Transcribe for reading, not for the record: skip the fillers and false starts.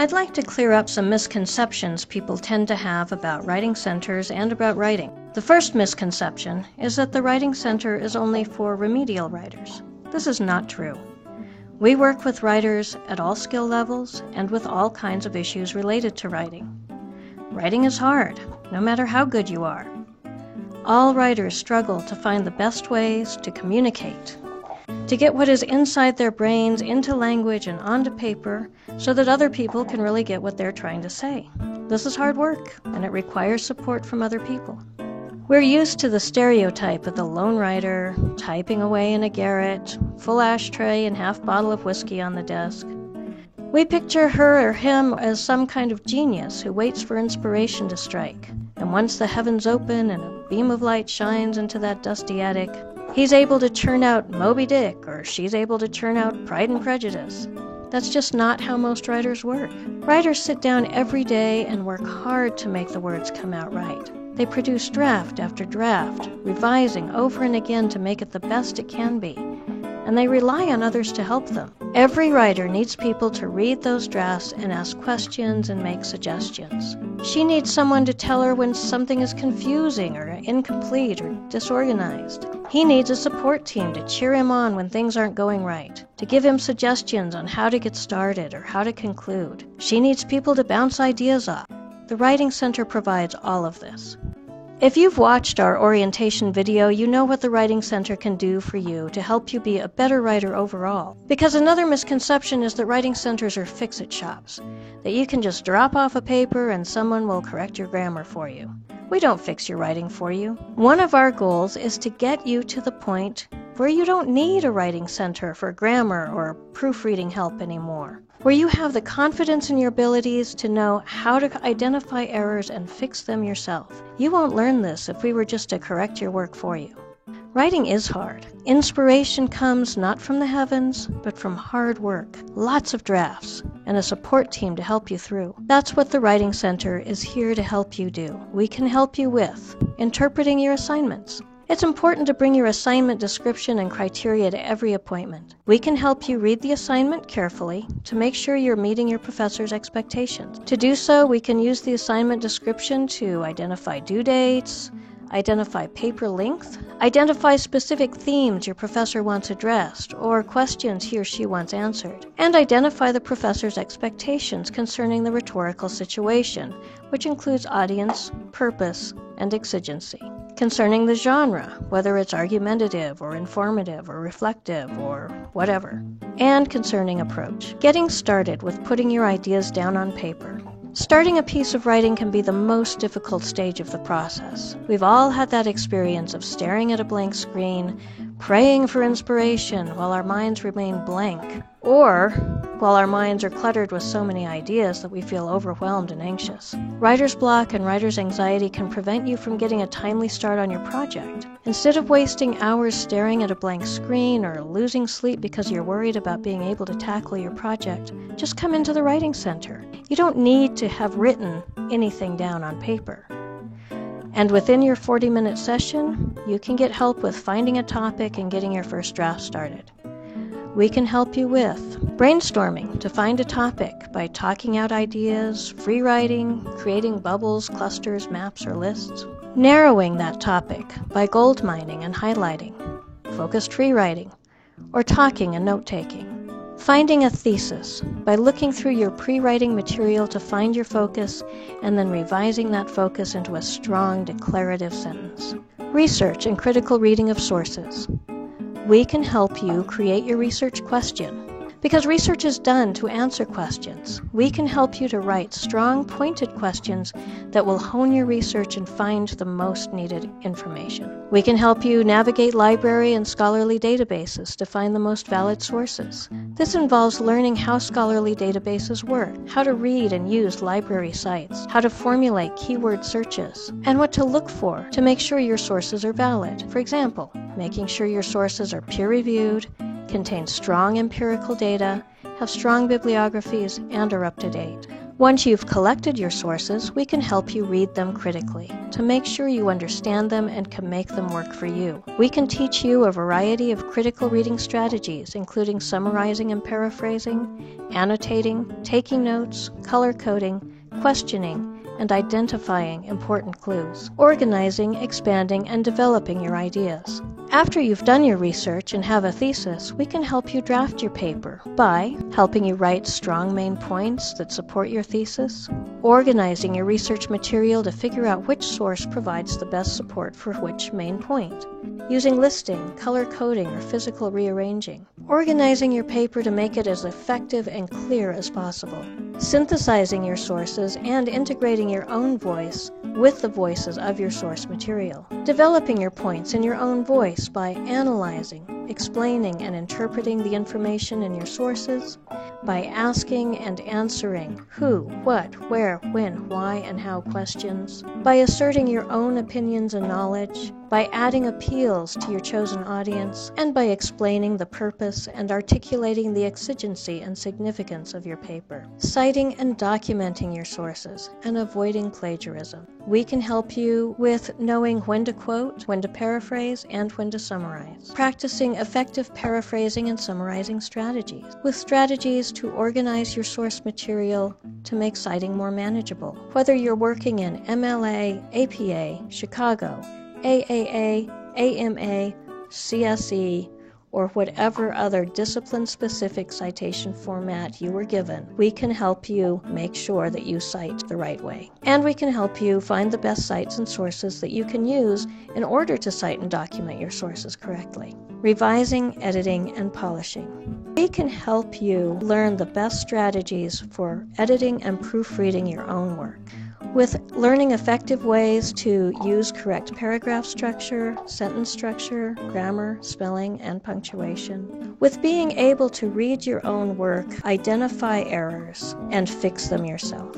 I'd like to clear up some misconceptions people tend to have about writing centers and about writing. The first misconception is that the writing center is only for remedial writers. This is not true. We work with writers at all skill levels and with all kinds of issues related to writing. Writing is hard, no matter how good you are. All writers struggle to find the best ways to communicate, to get what is inside their brains into language and onto paper so that other people can really get what they're trying to say. This is hard work, and it requires support from other people. We're used to the stereotype of the lone writer, typing away in a garret, full ashtray and half bottle of whiskey on the desk. We picture her or him as some kind of genius who waits for inspiration to strike. And once the heavens open and a beam of light shines into that dusty attic, he's able to churn out Moby Dick, or she's able to churn out Pride and Prejudice. That's just not how most writers work. Writers sit down every day and work hard to make the words come out right. They produce draft after draft, revising over and again to make it the best it can be. And they rely on others to help them. Every writer needs people to read those drafts and ask questions and make suggestions. She needs someone to tell her when something is confusing or incomplete or disorganized. He needs a support team to cheer him on when things aren't going right, to give him suggestions on how to get started or how to conclude. She needs people to bounce ideas off. The Writing Center provides all of this. If you've watched our orientation video, you know what the Writing Center can do for you to help you be a better writer overall. Because another misconception is that writing centers are fix-it shops, that you can just drop off a paper and someone will correct your grammar for you. We don't fix your writing for you. One of our goals is to get you to the point where you don't need a writing center for grammar or proofreading help anymore, where you have the confidence in your abilities to know how to identify errors and fix them yourself. You won't learn this if we were just to correct your work for you. Writing is hard. Inspiration comes not from the heavens, but from hard work, lots of drafts, and a support team to help you through. That's what the Writing Center is here to help you do. We can help you with interpreting your assignments. It's important to bring your assignment description and criteria to every appointment. We can help you read the assignment carefully to make sure you're meeting your professor's expectations. To do so, we can use the assignment description to identify due dates, identify paper length, identify specific themes your professor wants addressed or questions he or she wants answered, and identify the professor's expectations concerning the rhetorical situation, which includes audience, purpose, and exigency. Concerning the genre, whether it's argumentative or informative or reflective or whatever. And concerning approach, getting started with putting your ideas down on paper. Starting a piece of writing can be the most difficult stage of the process. We've all had that experience of staring at a blank screen, praying for inspiration while our minds remain blank, or while our minds are cluttered with so many ideas that we feel overwhelmed and anxious. Writer's block and writer's anxiety can prevent you from getting a timely start on your project. Instead of wasting hours staring at a blank screen or losing sleep because you're worried about being able to tackle your project, just come into the Writing Center. You don't need to have written anything down on paper. And within your 40-minute session, you can get help with finding a topic and getting your first draft started. We can help you with brainstorming to find a topic by talking out ideas, free writing, creating bubbles, clusters, maps, or lists. Narrowing that topic by gold mining and highlighting, focused free writing, or talking and note-taking. Finding a thesis by looking through your pre-writing material to find your focus and then revising that focus into a strong declarative sentence. Research and critical reading of sources. We can help you create your research question. Because research is done to answer questions, we can help you to write strong, pointed questions that will hone your research and find the most needed information. We can help you navigate library and scholarly databases to find the most valid sources. This involves learning how scholarly databases work, how to read and use library sites, how to formulate keyword searches, and what to look for to make sure your sources are valid. For example, making sure your sources are peer-reviewed, contain strong empirical data, have strong bibliographies, and are up to date. Once you've collected your sources, we can help you read them critically to make sure you understand them and can make them work for you. We can teach you a variety of critical reading strategies, including summarizing and paraphrasing, annotating, taking notes, color coding, questioning, and identifying important clues, organizing, expanding, and developing your ideas. After you've done your research and have a thesis, we can help you draft your paper by helping you write strong main points that support your thesis, organizing your research material to figure out which source provides the best support for which main point, using listing, color coding, or physical rearranging, organizing your paper to make it as effective and clear as possible, synthesizing your sources and integrating your own voice with the voices of your source material, developing your points in your own voice by analyzing, explaining, and interpreting the information in your sources, by asking and answering who, what, where, when, why, and how questions, by asserting your own opinions and knowledge, by adding appeals to your chosen audience, and by explaining the purpose and articulating the exigency and significance of your paper, citing and documenting your sources, and avoiding plagiarism. We can help you with knowing when to quote, when to paraphrase, and when to summarize, practicing effective paraphrasing and summarizing strategies, with strategies to organize your source material to make citing more manageable. Whether you're working in MLA, APA, Chicago, AAA, AMA, CSE, or whatever other discipline-specific citation format you were given, we can help you make sure that you cite the right way. And we can help you find the best sites and sources that you can use in order to cite and document your sources correctly. Revising, editing, and polishing. We can help you learn the best strategies for editing and proofreading your own work, with learning effective ways to use correct paragraph structure, sentence structure, grammar, spelling, and punctuation, with being able to read your own work, identify errors, and fix them yourself.